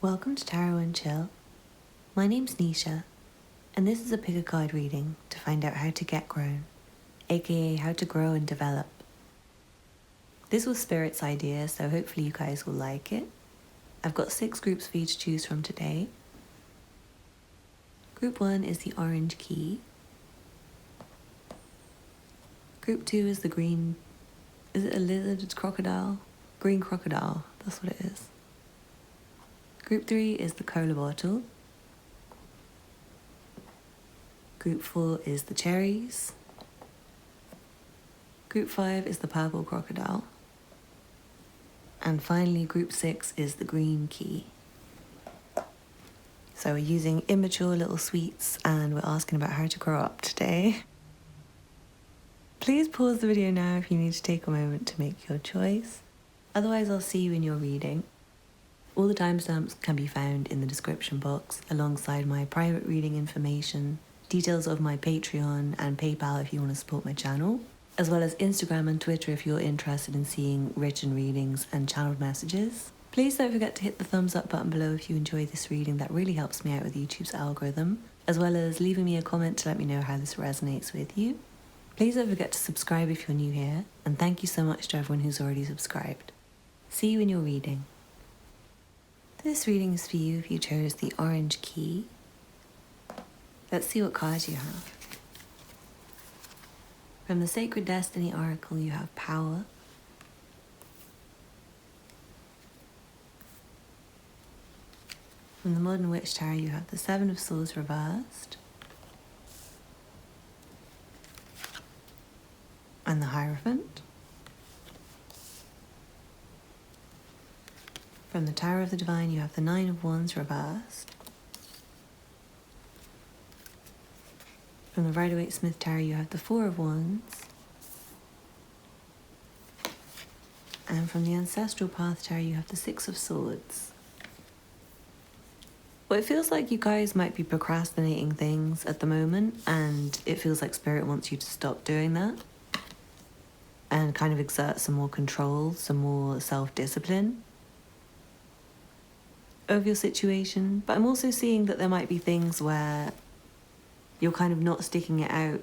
Welcome to Tarot and Chill. My name's Nisha, and this is a pick a card reading to find out how to get grown, aka how to grow and develop. This was Spirit's idea, so hopefully you guys will like it. I've got 6 groups for you to choose from today. Group 1 is the orange key. Group 2 is the green, is it a lizard? It's crocodile? Green crocodile, that's what it is. Group 3 is the cola bottle. Group 4 is the cherries. Group 5 is the purple crocodile. And finally, group 6 is the green key. So we're using immature little sweets and we're asking about how to grow up today. Please pause the video now if you need to take a moment to make your choice. Otherwise, I'll see you in your reading. All the timestamps can be found in the description box alongside my private reading information, details of my Patreon and PayPal if you want to support my channel, as well as Instagram and Twitter if you're interested in seeing written readings and channeled messages. Please don't forget to hit the thumbs up button below if you enjoy this reading. That really helps me out with YouTube's algorithm, as well as leaving me a comment to let me know how this resonates with you. Please don't forget to subscribe if you're new here, and thank you so much to everyone who's already subscribed. See you in your reading. This reading is for you if you chose the orange key. Let's see what cards you have. From the Sacred Destiny Oracle, you have Power. From the Modern Witch Tarot, you have the Seven of Swords reversed. And the Hierophant. From the Tower of the Divine, you have the Nine of Wands reversed. From the Rider-Waite-Smith Tarot, you have the Four of Wands. And from the Ancestral Path Tarot, you have the Six of Swords. Well, it feels like you guys might be procrastinating things at the moment, and it feels like Spirit wants you to stop doing that and kind of exert some more control, some more self-discipline of your situation. But I'm also seeing that there might be things where you're kind of not sticking it out.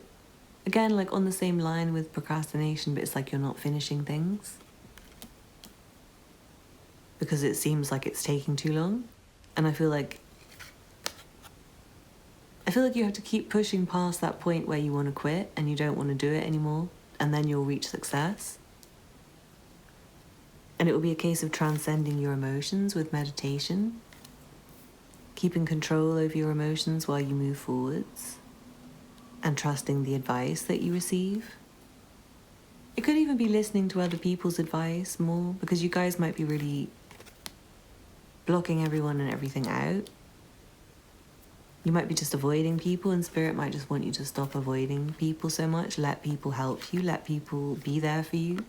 Again, like on the same line with procrastination, but it's like you're not finishing things because it seems like it's taking too long. And I feel like you have to keep pushing past that point where you want to quit and you don't want to do it anymore, and then you'll reach success. And it will be a case of transcending your emotions with meditation, keeping control over your emotions while you move forwards, and trusting the advice that you receive. It could even be listening to other people's advice more, because you guys might be really blocking everyone and everything out. You might be just avoiding people, and Spirit might just want you to stop avoiding people so much. Let people help you, let people be there for you.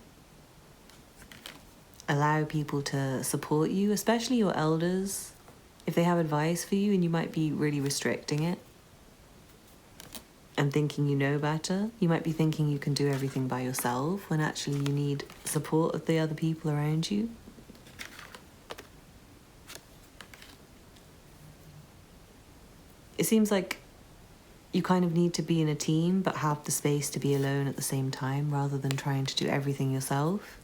Allow people to support you, especially your elders. If they have advice for you and you might be really restricting it and thinking you know better, you might be thinking you can do everything by yourself when actually you need support of the other people around you. It seems like you kind of need to be in a team but have the space to be alone at the same time rather than trying to do everything yourself.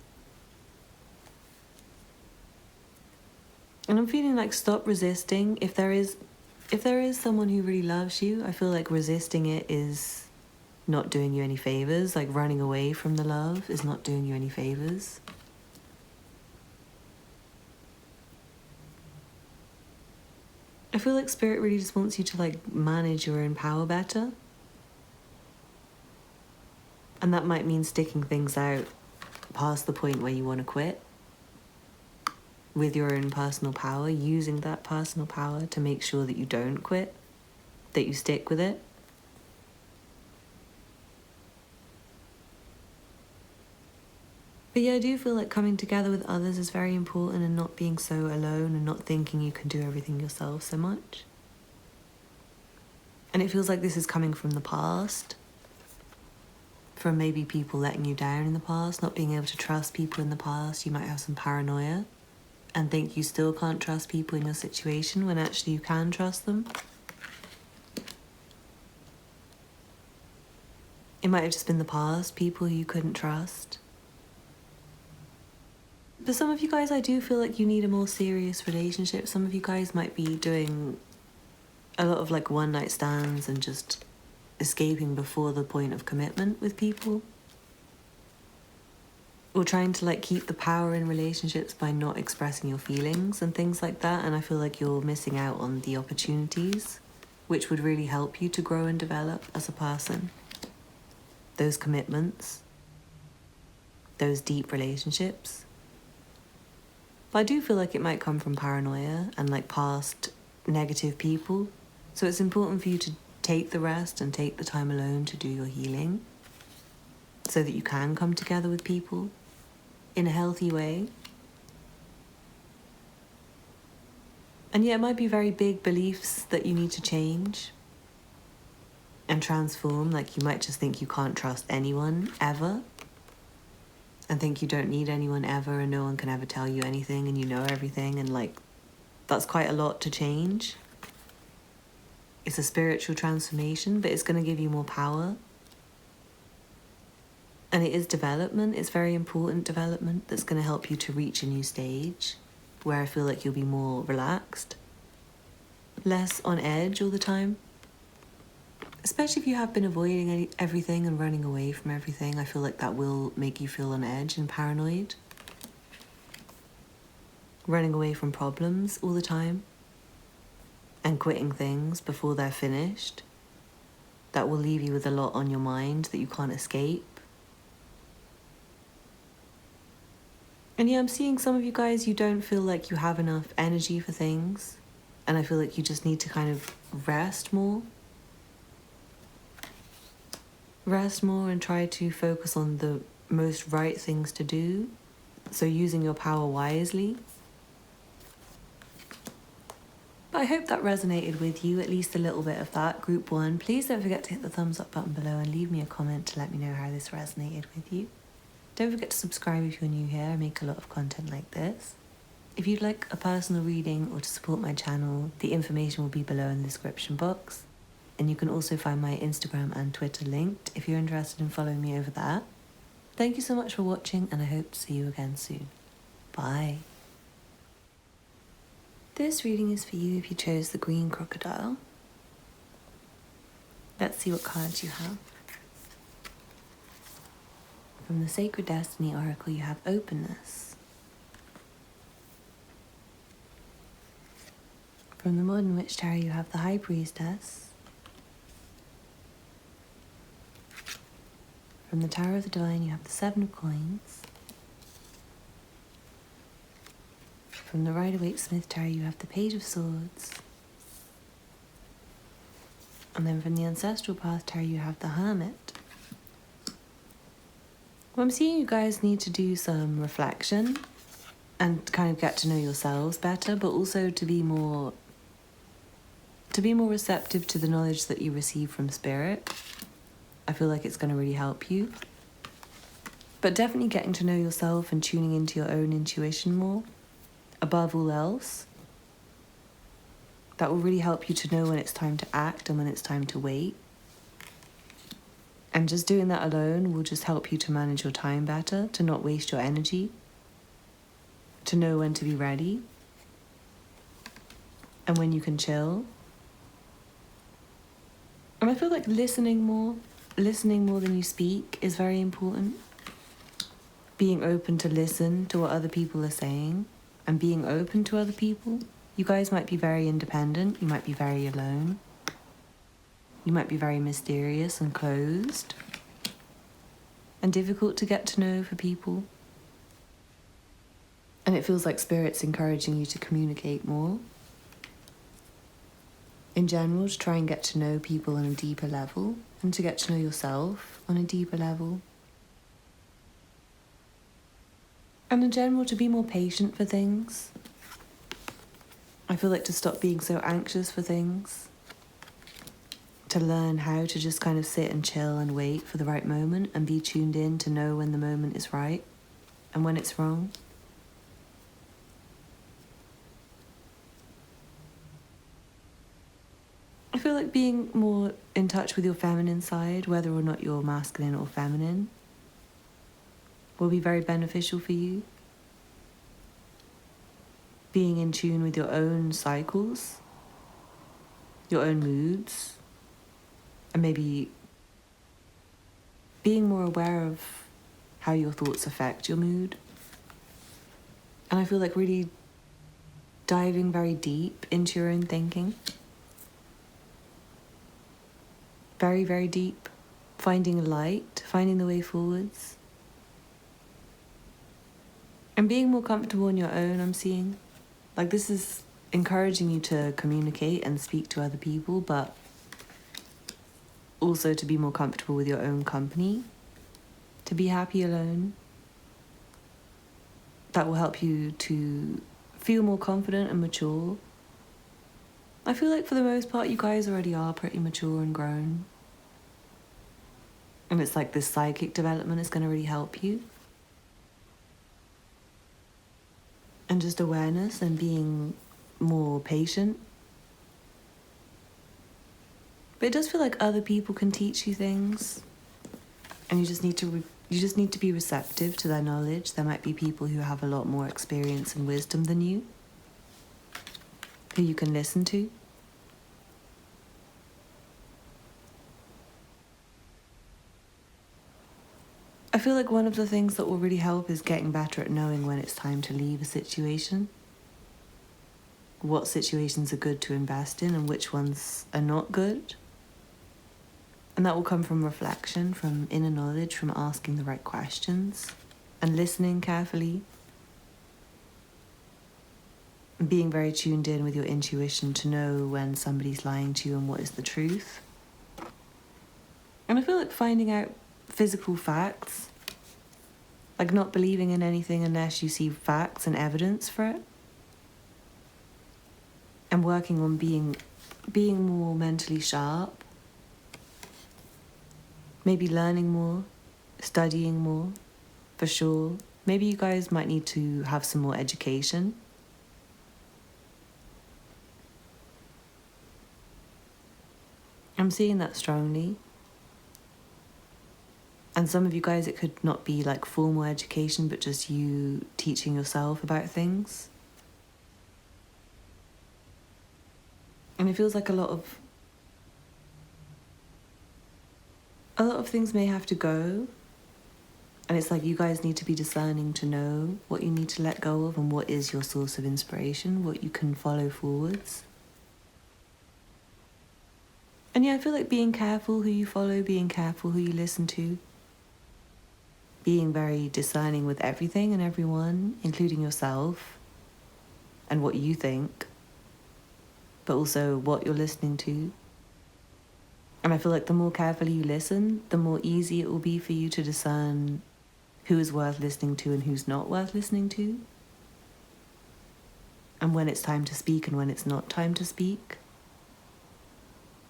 And I'm feeling like stop resisting. If there is someone who really loves you, I feel like resisting it is not doing you any favors. Like running away from the love is not doing you any favors. I feel like Spirit really just wants you to like manage your own power better. And that might mean sticking things out past the point where you want to quit. With your own personal power, using that personal power to make sure that you don't quit, that you stick with it. But yeah, I do feel like coming together with others is very important, and not being so alone and not thinking you can do everything yourself so much. And it feels like this is coming from the past, from maybe people letting you down in the past, not being able to trust people in the past. You might have some paranoia. and think you still can't trust people in your situation when actually you can trust them. It might have just been the past, people you couldn't trust. For some of you guys, I do feel like you need a more serious relationship. Some of you guys might be doing a lot of like one night stands and just escaping before the point of commitment with people. Or trying to like keep the power in relationships by not expressing your feelings and things like that. And I feel like you're missing out on the opportunities which would really help you to grow and develop as a person. Those commitments, those deep relationships. But I do feel like it might come from paranoia and like past negative people. So it's important for you to take the rest and take the time alone to do your healing so that you can come together with people in a healthy way. And yeah, it might be very big beliefs that you need to change and transform. Like you might just think you can't trust anyone ever and think you don't need anyone ever and no one can ever tell you anything and you know everything, and like that's quite a lot to change. It's a spiritual transformation, but it's going to give you more power. And it is development. It's very important development that's going to help you to reach a new stage where I feel like you'll be more relaxed, less on edge all the time. Especially if you have been avoiding everything and running away from everything, I feel like that will make you feel on edge and paranoid. Running away from problems all the time and quitting things before they're finished. That will leave you with a lot on your mind that you can't escape. And yeah, I'm seeing some of you guys, you don't feel like you have enough energy for things. And I feel like you just need to kind of rest more. Rest more and try to focus on the most right things to do. So using your power wisely. But I hope that resonated with you, at least a little bit of that. Group 1, please don't forget to hit the thumbs up button below and leave me a comment to let me know how this resonated with you. Don't forget to subscribe if you're new here. I make a lot of content like this. If you'd like a personal reading or to support my channel, the information will be below in the description box. And you can also find my Instagram and Twitter linked if you're interested in following me over there. Thank you so much for watching, and I hope to see you again soon. Bye. This reading is for you if you chose the green crocodile. Let's see what cards you have. From the Sacred Destiny Oracle, you have openness. From the Modern Witch Tarot, you have the High Priestess. From the Tower of the Divine, you have the Seven of Coins. From the Rider-Waite-Smith Tarot, you have the Page of Swords. And then from the Ancestral Path Tarot, you have the Hermit. Well, I'm seeing you guys need to do some reflection and kind of get to know yourselves better, but also to be more receptive to the knowledge that you receive from Spirit. I feel like it's going to really help you. But definitely getting to know yourself and tuning into your own intuition more, above all else. That will really help you to know when it's time to act and when it's time to wait. And just doing that alone will just help you to manage your time better, to not waste your energy, to know when to be ready, and when you can chill. And I feel like listening more than you speak is very important. Being open to listen to what other people are saying and being open to other people. You guys might be very independent, you might be very alone. You might be very mysterious and closed and difficult to get to know for people. And it feels like Spirit's encouraging you to communicate more. In general, to try and get to know people on a deeper level and to get to know yourself on a deeper level. And in general, to be more patient for things. I feel like to stop being so anxious for things. To learn how to just kind of sit and chill and wait for the right moment and be tuned in to know when the moment is right and when it's wrong. like being more in touch with your feminine side, whether or not you're masculine or feminine, will be very beneficial for you. Being in tune with your own cycles, your own moods, and maybe being more aware of how your thoughts affect your mood. And I feel like really diving very deep into your own thinking. Very, very deep. Finding light, finding the way forwards. And being more comfortable on your own, I'm seeing. Like, this is encouraging you to communicate and speak to other people, but also to be more comfortable with your own company, to be happy alone. That will help you to feel more confident and mature. I feel like for the most part, you guys already are pretty mature and grown. And it's like this psychic development is going to really help you. And just awareness and being more patient. But it does feel like other people can teach you things. And you just need to be receptive to their knowledge. There might be people who have a lot more experience and wisdom than you, who you can listen to. I feel like one of the things that will really help is getting better at knowing when it's time to leave a situation. What situations are good to invest in and which ones are not good. And that will come from reflection, from inner knowledge, from asking the right questions and listening carefully. And being very tuned in with your intuition to know when somebody's lying to you and what is the truth. And I feel like finding out physical facts, like not believing in anything unless you see facts and evidence for it. And working on being more mentally sharp. Maybe learning more, studying more, for sure. Maybe you guys might need to have some more education. I'm seeing that strongly. And some of you guys, it could not be like formal education, but just you teaching yourself about things. And it feels like a lot of things may have to go. And it's like you guys need to be discerning to know what you need to let go of and what is your source of inspiration, what you can follow forwards. And yeah, I feel like being careful who you follow, being careful who you listen to. Being very discerning with everything and everyone, including yourself and what you think, but also what you're listening to. And I feel like the more carefully you listen, the more easy it will be for you to discern who is worth listening to and who's not worth listening to. And when it's time to speak and when it's not time to speak.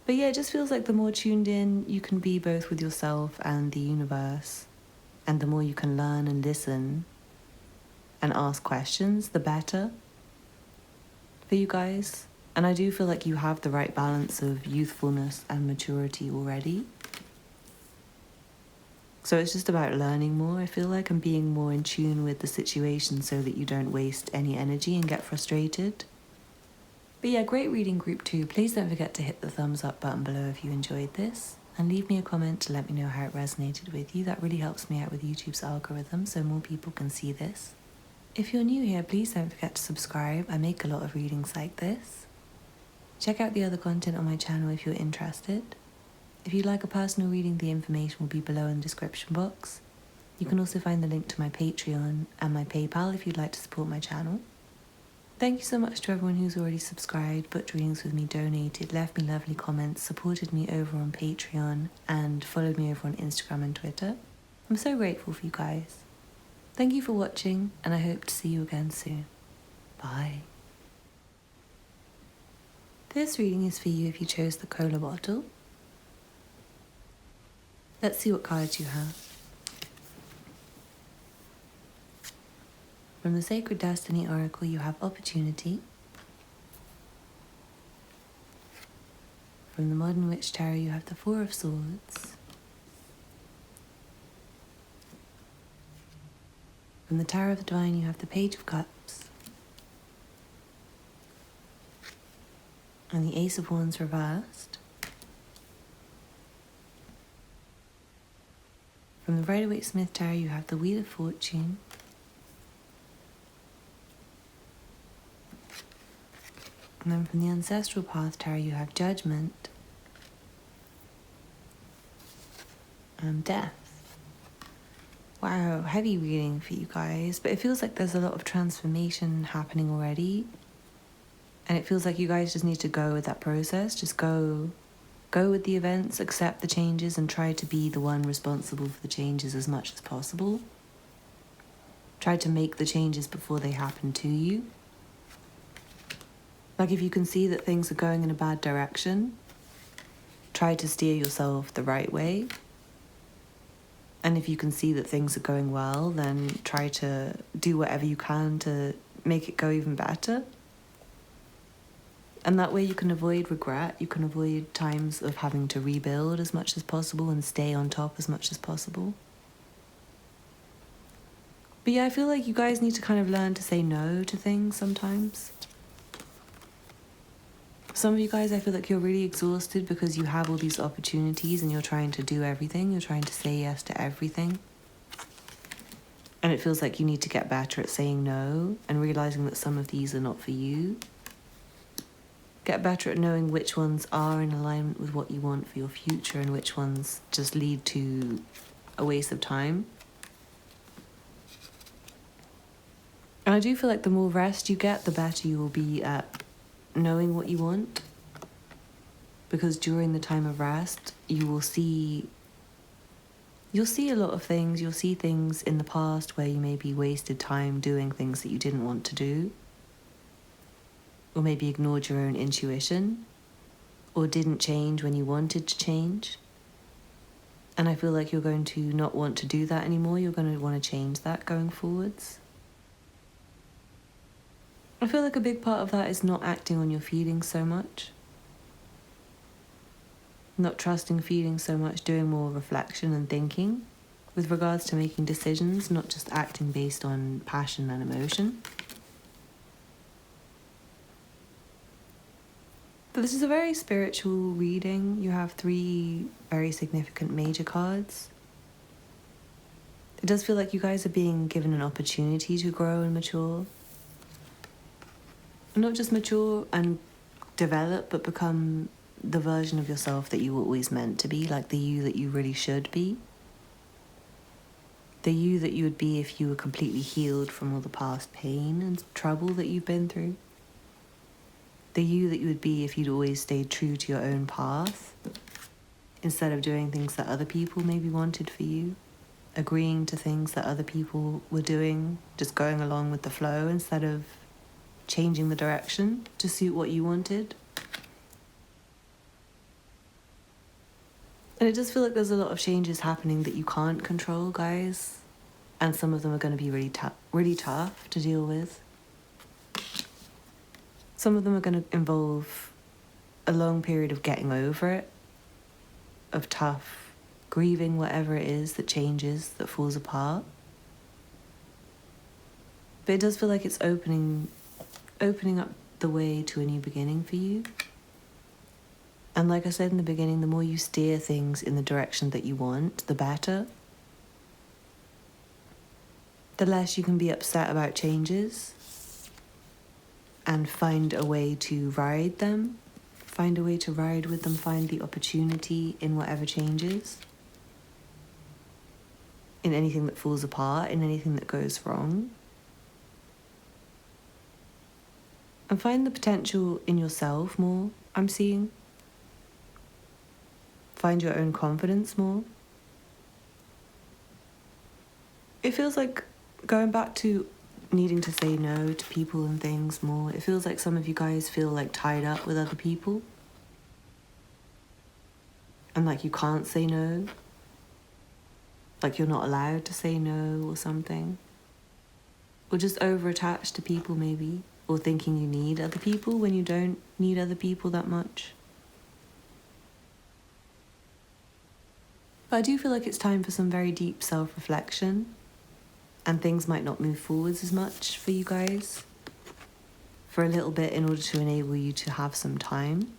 But yeah, it just feels like the more tuned in you can be both with yourself and the universe, and the more you can learn and listen and ask questions, the better for you guys. And I do feel like you have the right balance of youthfulness and maturity already. So it's just about learning more, I feel like, and being more in tune with the situation so that you don't waste any energy and get frustrated. But yeah, great reading group 2. Please don't forget to hit the thumbs up button below if you enjoyed this. And leave me a comment to let me know how it resonated with you. That really helps me out with YouTube's algorithm so more people can see this. If you're new here, please don't forget to subscribe. I make a lot of readings like this. Check out the other content on my channel if you're interested. If you'd like a personal reading, the information will be below in the description box. You can also find the link to my Patreon and my PayPal if you'd like to support my channel. Thank you so much to everyone who's already subscribed, booked readings with me, donated, left me lovely comments, supported me over on Patreon, and followed me over on Instagram and Twitter. I'm so grateful for you guys. Thank you for watching, and I hope to see you again soon. Bye. This reading is for you if you chose the cola bottle. Let's see what cards you have. From the Sacred Destiny Oracle, you have Opportunity. From the Modern Witch Tarot, you have the Four of Swords. From the Tower of the Divine, you have the Page of Cups. And the Ace of Wands reversed. From the Rider-Waite-Smith Tarot, you have the Wheel of Fortune. And then from the Ancestral Path Tarot, you have Judgment and Death. Wow, heavy reading for you guys, but it feels like there's a lot of transformation happening already. And it feels like you guys just need to go with that process. Just go with the events, accept the changes, and try to be the one responsible for the changes as much as possible. Try to make the changes before they happen to you. Like if you can see that things are going in a bad direction, try to steer yourself the right way. And if you can see that things are going well, then try to do whatever you can to make it go even better. And that way you can avoid regret, you can avoid times of having to rebuild as much as possible and stay on top as much as possible. But yeah, I feel like you guys need to kind of learn to say no to things sometimes. Some of you guys, I feel like you're really exhausted because you have all these opportunities and you're trying to do everything. You're trying to say yes to everything. And it feels like you need to get better at saying no and realizing that some of these are not for you. Get better at knowing which ones are in alignment with what you want for your future and which ones just lead to a waste of time. And I do feel like the more rest you get, the better you will be at knowing what you want, because during the time of rest you'll see a lot of things. You'll see things in the past where you maybe wasted time doing things that you didn't want to do, or maybe ignored your own intuition, or didn't change when you wanted to change. And I feel like you're going to not want to do that anymore. You're going to want to change that going forwards. I feel like a big part of that is not acting on your feelings so much. Not trusting feelings so much, doing more reflection and thinking with regards to making decisions, not just acting based on passion and emotion. But this is a very spiritual reading. You have 3 very significant major cards. It does feel like you guys are being given an opportunity to grow and mature. Not just mature and develop, but become the version of yourself that you were always meant to be, like the you that you really should be. The you that you would be if you were completely healed from all the past pain and trouble that you've been through. The you that you would be if you'd always stayed true to your own path, instead of doing things that other people maybe wanted for you, agreeing to things that other people were doing, just going along with the flow instead of changing the direction to suit what you wanted. And it does feel like there's a lot of changes happening that you can't control, guys. And some of them are going to be really tough to deal with. Some of them are going to involve a long period of getting over it, of tough grieving whatever it is that changes, that falls apart. But it does feel like it's opening up the way to a new beginning for you. And like I said in the beginning, the more you steer things in the direction that you want, the better. The less you can be upset about changes and find a way to ride them, find a way to ride with them, find the opportunity in whatever changes, in anything that falls apart, in anything that goes wrong. And find the potential in yourself more, I'm seeing. Find your own confidence more. It feels like going back to needing to say no to people and things more. It feels like some of you guys feel like tied up with other people. And like you can't say no. Like you're not allowed to say no or something. Or just over-attached to people maybe. Or thinking you need other people when you don't need other people that much. But I do feel like it's time for some very deep self-reflection, and things might not move forwards as much for you guys for a little bit in order to enable you to have some time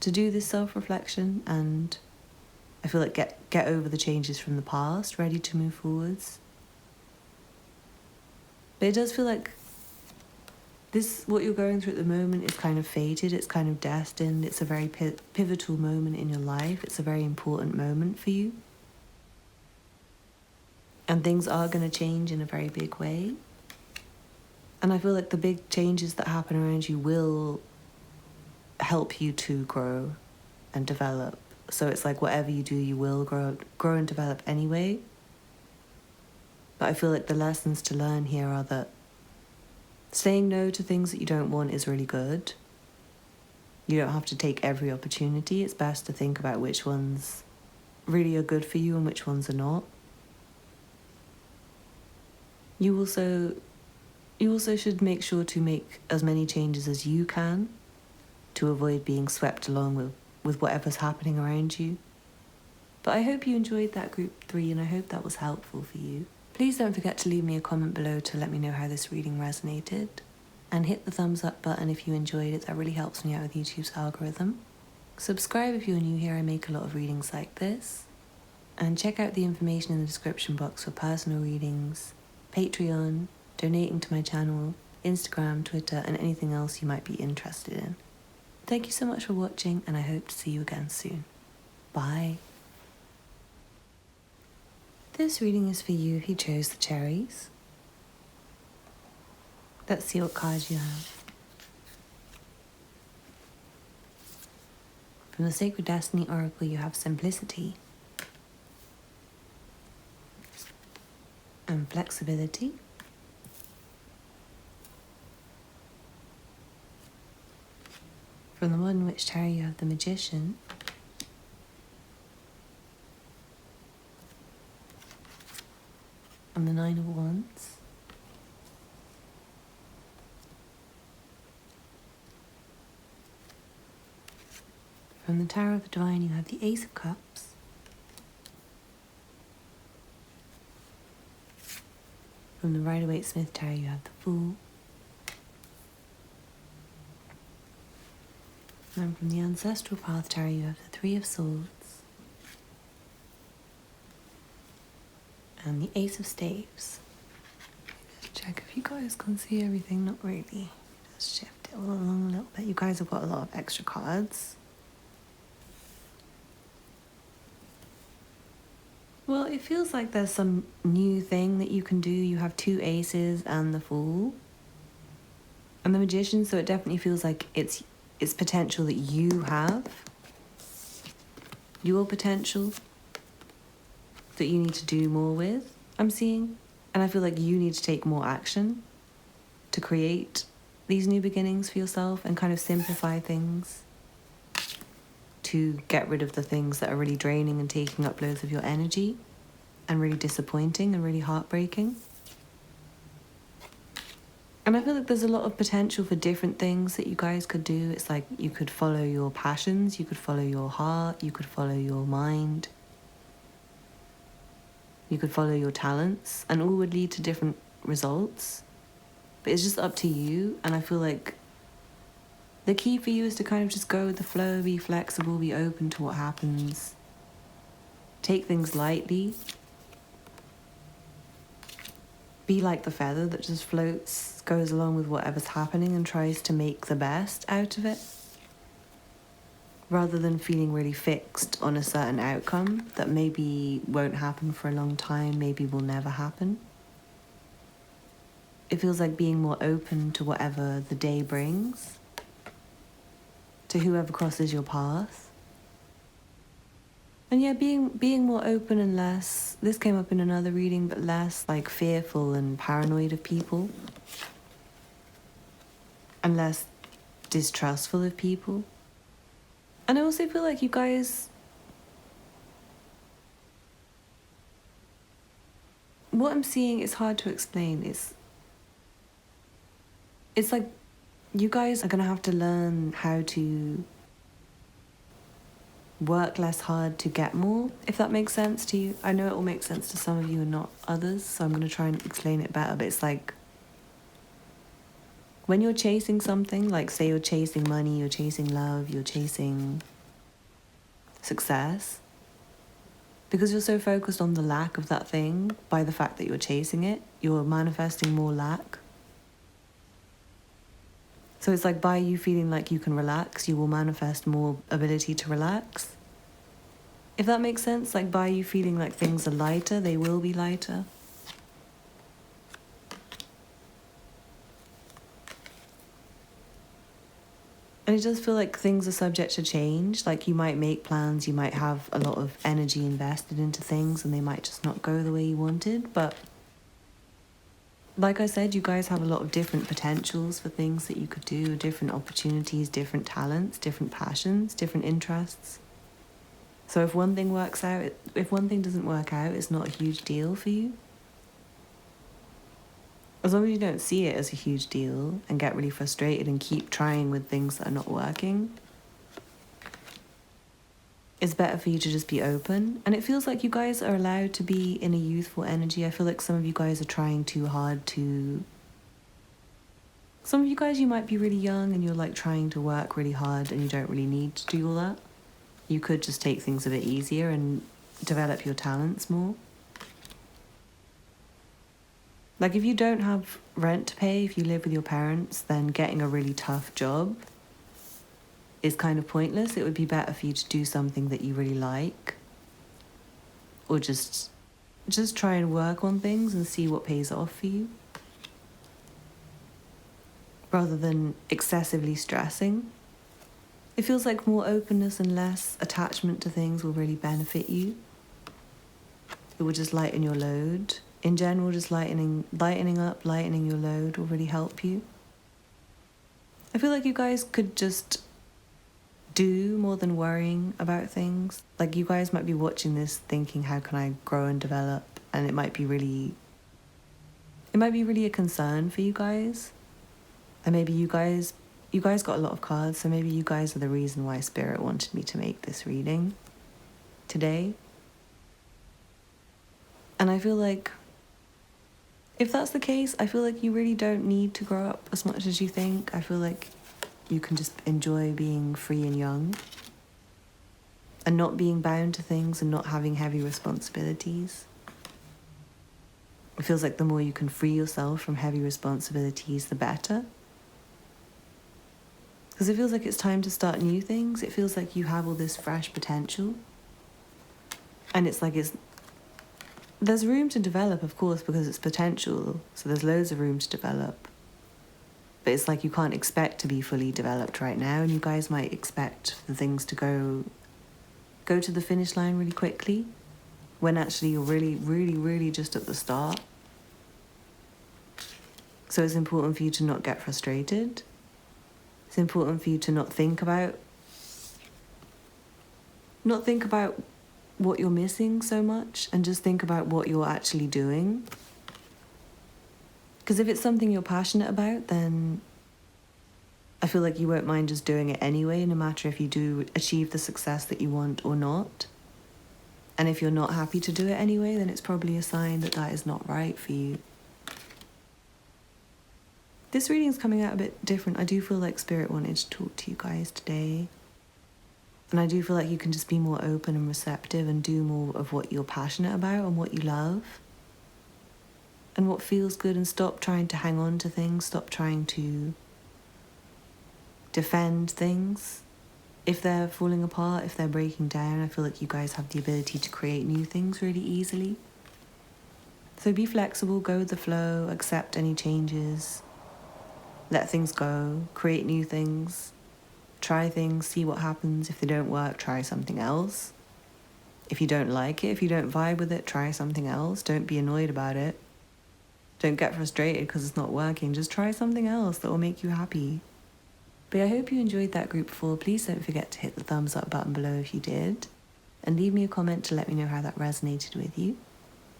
to do this self-reflection, and I feel like get over the changes from the past, ready to move forwards. But it does feel like what you're going through at the moment is kind of fated, it's kind of destined, it's a very pivotal moment in your life, it's a very important moment for you. And things are going to change in a very big way. And I feel like the big changes that happen around you will help you to grow and develop. So it's like whatever you do, you will grow and develop anyway. But I feel like the lessons to learn here are that saying no to things that you don't want is really good. You don't have to take every opportunity. It's best to think about which ones really are good for you and which ones are not. You also should make sure to make as many changes as you can to avoid being swept along with whatever's happening around you. But I hope you enjoyed that group 3, and I hope that was helpful for you. Please don't forget to leave me a comment below to let me know how this reading resonated. And hit the thumbs up button if you enjoyed it, that really helps me out with YouTube's algorithm. Subscribe if you're new here, I make a lot of readings like this. And check out the information in the description box for personal readings, Patreon, donating to my channel, Instagram, Twitter, and anything else you might be interested in. Thank you so much for watching, and I hope to see you again soon. Bye. This reading is for you if you chose the cherries. Let's see what cards you have. From the Sacred Destiny Oracle, you have Simplicity and Flexibility. From the Modern Witch Tarot, you have the Magician and the Nine of Wands. From the Tower of the Divine, you have the Ace of Cups from the Rider-Waite-Smith Tarot, you have the Fool. And from the Ancestral Path Tarot, you have the Three of Swords and the Ace of Staves. Just check if you guys can see everything. Not really. Just shift it along a little bit. You guys have got a lot of extra cards. Well, it feels like there's some new thing that you can do. You have 2 aces and the Fool and the Magician, so it definitely feels like it's potential that you have, your potential that you need to do more with, I'm seeing. And I feel like you need to take more action to create these new beginnings for yourself and kind of simplify things, to get rid of the things that are really draining and taking up loads of your energy and really disappointing and really heartbreaking. And I feel like there's a lot of potential for different things that you guys could do. It's like you could follow your passions, you could follow your heart, you could follow your mind, you could follow your talents, and all would lead to different results. But it's just up to you, and I feel like the key for you is to kind of just go with the flow, be flexible, be open to what happens, take things lightly, be like the feather that just floats, goes along with whatever's happening and tries to make the best out of it, rather than feeling really fixed on a certain outcome that maybe won't happen for a long time, maybe will never happen. It feels like being more open to whatever the day brings, to whoever crosses your path. And yeah, being more open and less, this came up in another reading, but less like fearful and paranoid of people, and less distrustful of people. And I also feel like you guys, what I'm seeing is hard to explain. It's like you guys are gonna have to learn how to work less hard to get more, if that makes sense to you. I know it will make sense to some of you and not others, so I'm going to try and explain it better, but it's like when you're chasing something, like say you're chasing money, you're chasing love, you're chasing success, because you're so focused on the lack of that thing, by the fact that you're chasing it, you're manifesting more lack. So it's like by you feeling like you can relax, you will manifest more ability to relax. If that makes sense, like by you feeling like things are lighter, they will be lighter. And it does feel like things are subject to change. Like you might make plans, you might have a lot of energy invested into things and they might just not go the way you wanted. But like I said, you guys have a lot of different potentials for things that you could do, different opportunities, different talents, different passions, different interests. So if one thing works out, if one thing doesn't work out, it's not a huge deal for you. As long as you don't see it as a huge deal and get really frustrated and keep trying with things that are not working, it's better for you to just be open. And it feels like you guys are allowed to be in a youthful energy. I feel like some of you guys are trying too hard to... Some of you guys, you might be really young and you're like trying to work really hard and you don't really need to do all that. You could just take things a bit easier and develop your talents more. Like if you don't have rent to pay, if you live with your parents, then getting a really tough job is kind of pointless. It would be better for you to do something that you really like, or just try and work on things and see what pays off for you, rather than excessively stressing. It feels like more openness and less attachment to things will really benefit you. It will just lighten your load. In general, just lightening your load will really help you. I feel like you guys could just do more than worrying about things. Like you guys might be watching this thinking, how can I grow and develop? And it might be really a concern for you guys. And maybe you guys got a lot of cards, so maybe you guys are the reason why Spirit wanted me to make this reading today. And I feel like if that's the case, I feel like you really don't need to grow up as much as you think. I feel like you can just enjoy being free and young and not being bound to things and not having heavy responsibilities. It feels like the more you can free yourself from heavy responsibilities, the better. Because it feels like it's time to start new things. It feels like you have all this fresh potential. And it's like there's room to develop, of course, because it's potential. So there's loads of room to develop. But it's like you can't expect to be fully developed right now. And you guys might expect the things to go to the finish line really quickly, when actually you're really, really, really just at the start. So it's important for you to not get frustrated. It's important for you to not think about what you're missing so much, and just think about what you're actually doing. Because if it's something you're passionate about, then I feel like you won't mind just doing it anyway, no matter if you do achieve the success that you want or not. And if you're not happy to do it anyway, then it's probably a sign that that is not right for you. This reading's coming out a bit different. I do feel like Spirit wanted to talk to you guys today. And I do feel like you can just be more open and receptive and do more of what you're passionate about and what you love and what feels good, and stop trying to hang on to things, stop trying to defend things. If they're falling apart, if they're breaking down, I feel like you guys have the ability to create new things really easily. So be flexible, go with the flow, accept any changes, let things go, create new things. Try things, see what happens. If they don't work, try something else. If you don't like it, if you don't vibe with it, try something else. Don't be annoyed about it. Don't get frustrated because it's not working. Just try something else that will make you happy. But I hope you enjoyed that group 4. Please don't forget to hit the thumbs up button below if you did. And leave me a comment to let me know how that resonated with you.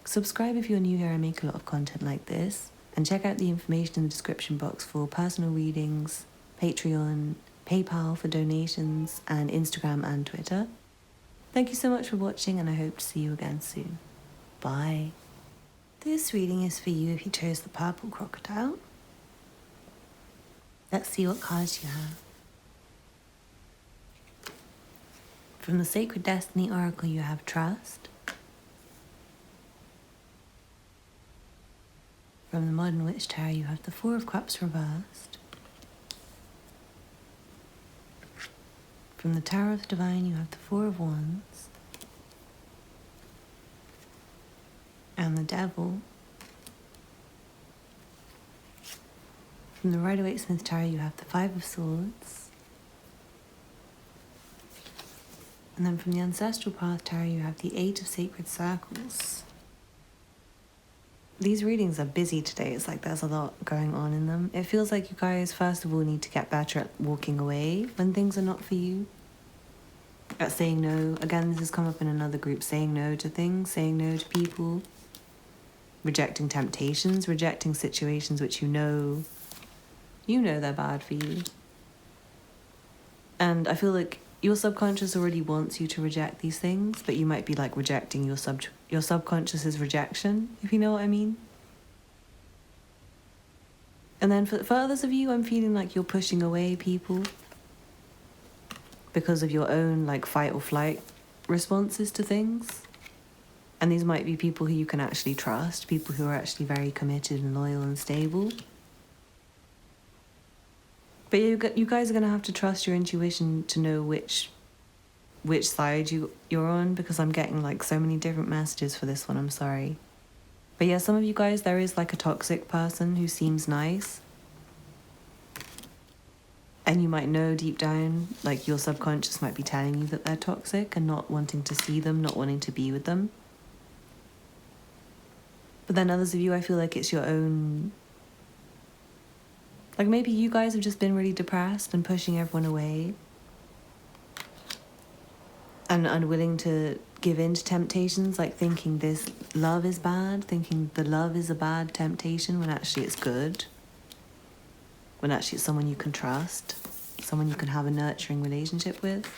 Subscribe if you're new here. I make a lot of content like this. And check out the information in the description box for personal readings, Patreon, PayPal for donations, and Instagram and Twitter. Thank you so much for watching, and I hope to see you again soon. Bye. This reading is for you if you chose the purple crocodile. Let's see what cards you have. From the Sacred Destiny Oracle, you have Trust. From the Modern Witch Tarot, you have the Four of Cups reversed. From the Tower of the Divine, you have the Four of Wands. And the Devil. From the Rider-Waite-Smith Tarot, you have the Five of Swords. And then from the Ancestral Path Tarot, you have the Eight of Sacred Circles. These readings are busy today. It's like there's a lot going on in them. It feels like you guys, first of all, need to get better at walking away when things are not for you. At saying no. Again, this has come up in another group. Saying no to things, saying no to people. Rejecting temptations, rejecting situations which you know they're bad for you. And I feel like your subconscious already wants you to reject these things, but you might be like rejecting your subconscious's rejection, if you know what I mean. And then for others of you, I'm feeling like you're pushing away people because of your own like fight or flight responses to things. And these might be people who you can actually trust, people who are actually very committed and loyal and stable. But you guys are going to have to trust your intuition to know which side you're on, because I'm getting like so many different messages for this one, I'm sorry. But yeah, some of you guys, there is like a toxic person who seems nice. And you might know deep down, like your subconscious might be telling you that they're toxic and not wanting to see them, not wanting to be with them. But then others of you, I feel like it's your own... Like maybe you guys have just been really depressed and pushing everyone away. And unwilling to give in to temptations, like thinking this love is bad, thinking the love is a bad temptation when actually it's good. When actually it's someone you can trust, someone you can have a nurturing relationship with.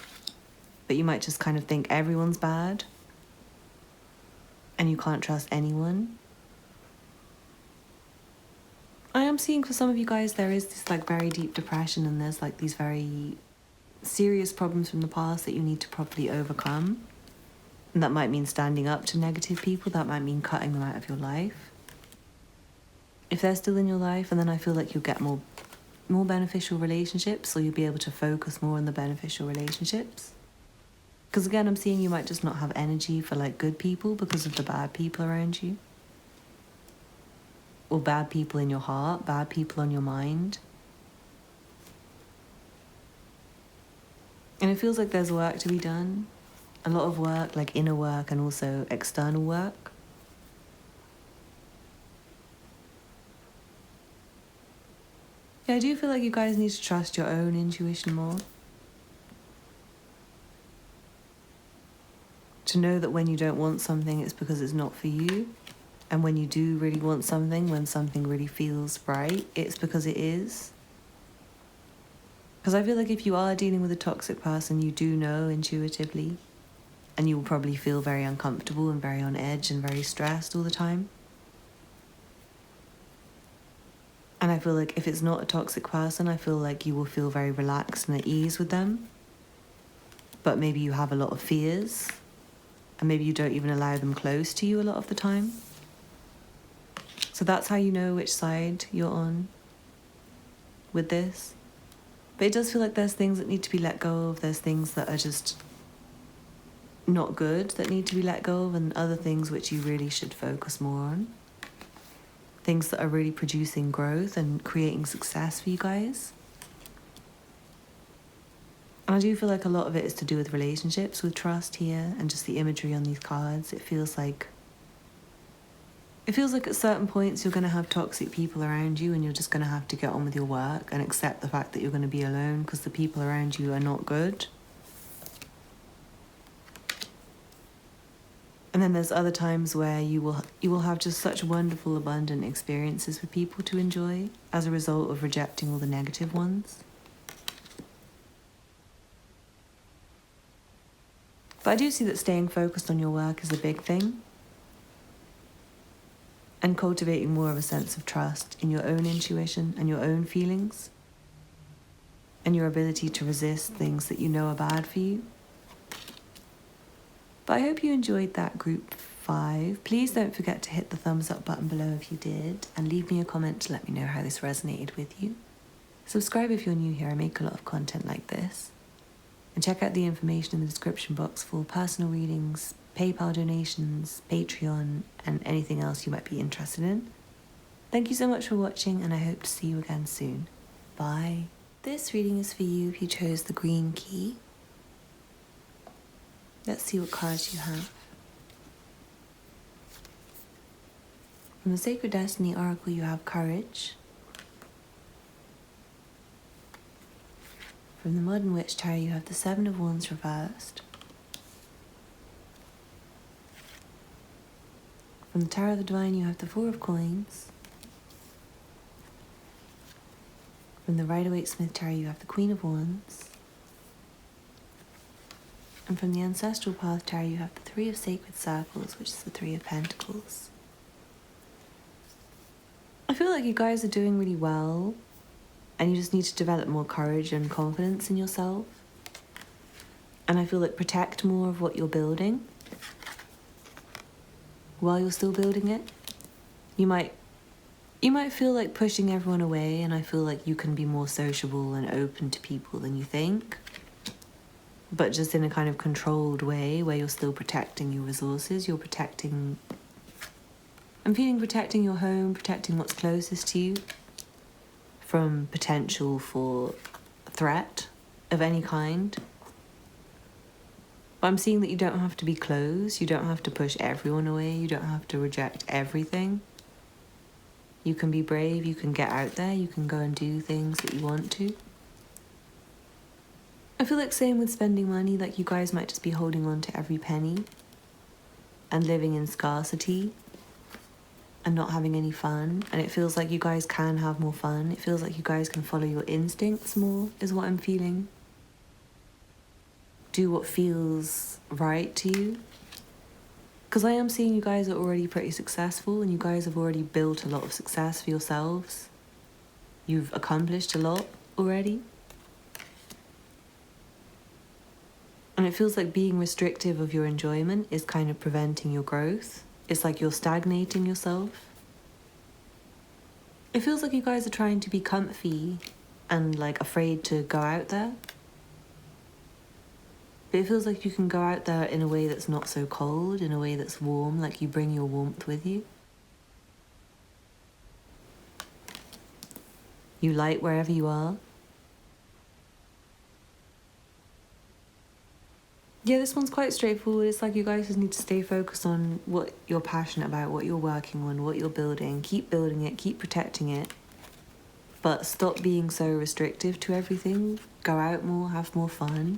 But you might just kind of think everyone's bad and you can't trust anyone. I am seeing for some of you guys there is this like very deep depression, and there's like these very serious problems from the past that you need to properly overcome. And that might mean standing up to negative people, that might mean cutting them out of your life. If they're still in your life, and then I feel like you'll get more beneficial relationships, or you'll be able to focus more on the beneficial relationships. Because again, I'm seeing you might just not have energy for like good people because of the bad people around you. Or bad people in your heart, bad people on your mind. And it feels like there's work to be done. A lot of work, like inner work and also external work. Yeah, I do feel like you guys need to trust your own intuition more. To know that when you don't want something, it's because it's not for you. And when you do really want something, when something really feels right, it's because it is. Because I feel like if you are dealing with a toxic person, you do know intuitively. And you will probably feel very uncomfortable and very on edge and very stressed all the time. And I feel like if it's not a toxic person, I feel like you will feel very relaxed and at ease with them. But maybe you have a lot of fears. And maybe you don't even allow them close to you a lot of the time. So that's how you know which side you're on with this. But it does feel like there's things that need to be let go of. There's things that are just not good that need to be let go of, and other things which you really should focus more on. Things that are really producing growth and creating success for you guys. And I do feel like a lot of it is to do with relationships, with trust here, and just the imagery on these cards. It feels like at certain points you're going to have toxic people around you, and you're just going to have to get on with your work and accept the fact that you're going to be alone because the people around you are not good. And then there's other times where you will have just such wonderful, abundant experiences with people to enjoy as a result of rejecting all the negative ones. But But I do see that staying focused on your work is a big thing. And cultivating more of a sense of trust in your own intuition and your own feelings. And your ability to resist things that you know are bad for you. But I hope you enjoyed that group 5. Please don't forget to hit the thumbs up button below if you did, and leave me a comment to let me know how this resonated with you. Subscribe if you're new here, I make a lot of content like this. And check out the information in the description box for personal readings, PayPal donations, Patreon, and anything else you might be interested in. Thank you so much for watching, and I hope to see you again soon. Bye. This reading is for you if you chose the green key. Let's see what cards you have. From the Sacred Destiny Oracle, you have Courage. From the Modern Witch Tarot, you have the Seven of Wands reversed. From the Tarot of the Divine, you have the Four of Coins. From the Rider-Waite-Smith Tarot, you have the Queen of Wands. And from the Ancestral Path Tarot, you have the Three of Sacred Circles, which is the Three of Pentacles. I feel like you guys are doing really well, and you just need to develop more courage and confidence in yourself. And I feel like protect more of what you're building while you're still building it. You might feel like pushing everyone away, and I feel like you can be more sociable and open to people than you think, but just in a kind of controlled way where you're still protecting your resources. You're protecting, I'm feeling protecting your home, protecting what's closest to you from potential for threat of any kind. But I'm seeing that you don't have to be closed, you don't have to push everyone away, you don't have to reject everything. You can be brave, you can get out there, you can go and do things that you want to. I feel like same with spending money, like you guys might just be holding on to every penny and living in scarcity and not having any fun. And it feels like you guys can have more fun. It feels like you guys can follow your instincts more, is what I'm feeling. Do what feels right to you. Because I am seeing you guys are already pretty successful, and you guys have already built a lot of success for yourselves. You've accomplished a lot already. And it feels like being restrictive of your enjoyment is kind of preventing your growth. It's like you're stagnating yourself. It feels like you guys are trying to be comfy and like afraid to go out there. But it feels like you can go out there in a way that's not so cold, in a way that's warm, like you bring your warmth with you. You light wherever you are. Yeah, this one's quite straightforward. It's like you guys just need to stay focused on what you're passionate about, what you're working on, what you're building. Keep building it, keep protecting it. But stop being so restrictive to everything. Go out more, have more fun.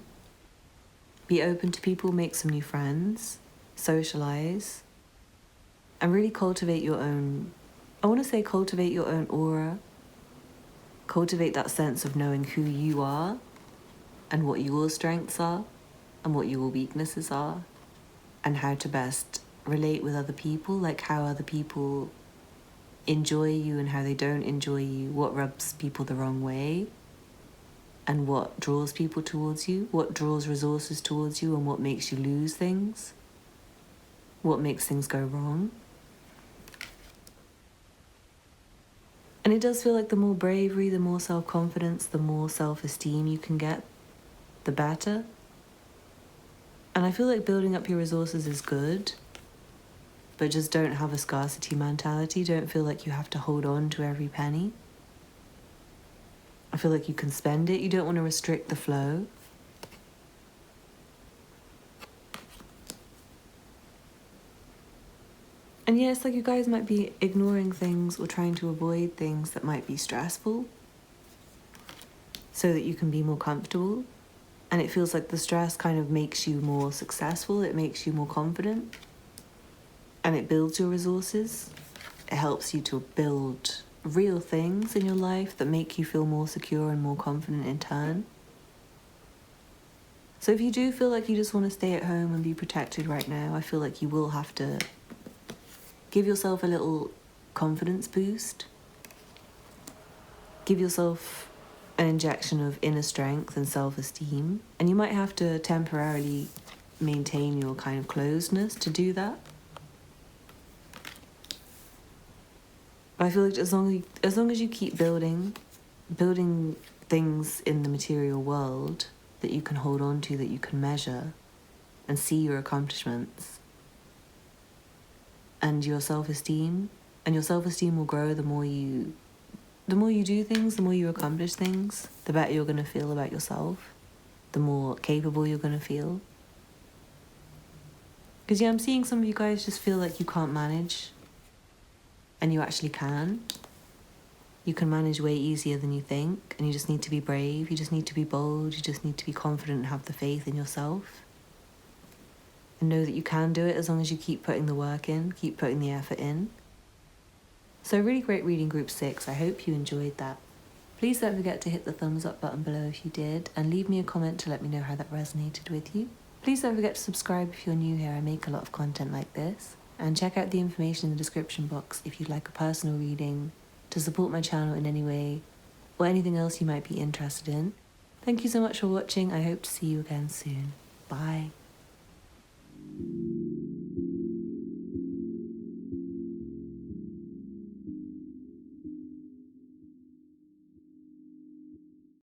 Be open to people, make some new friends, socialize, and really cultivate your own, I want to say cultivate your own aura. Cultivate that sense of knowing who you are and what your strengths are and what your weaknesses are and how to best relate with other people, like how other people enjoy you and how they don't enjoy you, what rubs people the wrong way, and what draws people towards you, what draws resources towards you, and what makes you lose things, what makes things go wrong. And it does feel like the more bravery, the more self-confidence, the more self-esteem you can get, the better. And I feel like building up your resources is good, but just don't have a scarcity mentality. Don't feel like you have to hold on to every penny. I feel like you can spend it. You don't want to restrict the flow. And yeah, it's like you guys might be ignoring things or trying to avoid things that might be stressful so that you can be more comfortable. And it feels like the stress kind of makes you more successful. It makes you more confident. And it builds your resources. It helps you to build real things in your life that make you feel more secure and more confident in turn. So if you do feel like you just want to stay at home and be protected right now, I feel like you will have to give yourself a little confidence boost. Give yourself an injection of inner strength and self-esteem. And you might have to temporarily maintain your kind of closedness to do that. But I feel like as long as you keep building things in the material world that you can hold on to, that you can measure and see your accomplishments, and your self-esteem will grow the more you do things, the more you accomplish things, the better you're going to feel about yourself, the more capable you're going to feel. Because I'm seeing some of you guys just feel like you can't manage, and you actually can. You can manage way easier than you think, and you just need to be brave, you just need to be bold, you just need to be confident and have the faith in yourself. And know that you can do it as long as you keep putting the work in, keep putting the effort in. So really great reading group 6, I hope you enjoyed that. Please don't forget to hit the thumbs up button below if you did, and leave me a comment to let me know how that resonated with you. Please don't forget to subscribe if you're new here, I make a lot of content like this. And check out the information in the description box if you'd like a personal reading, to support my channel in any way, or anything else you might be interested in. Thank you so much for watching. I hope to see you again soon. Bye.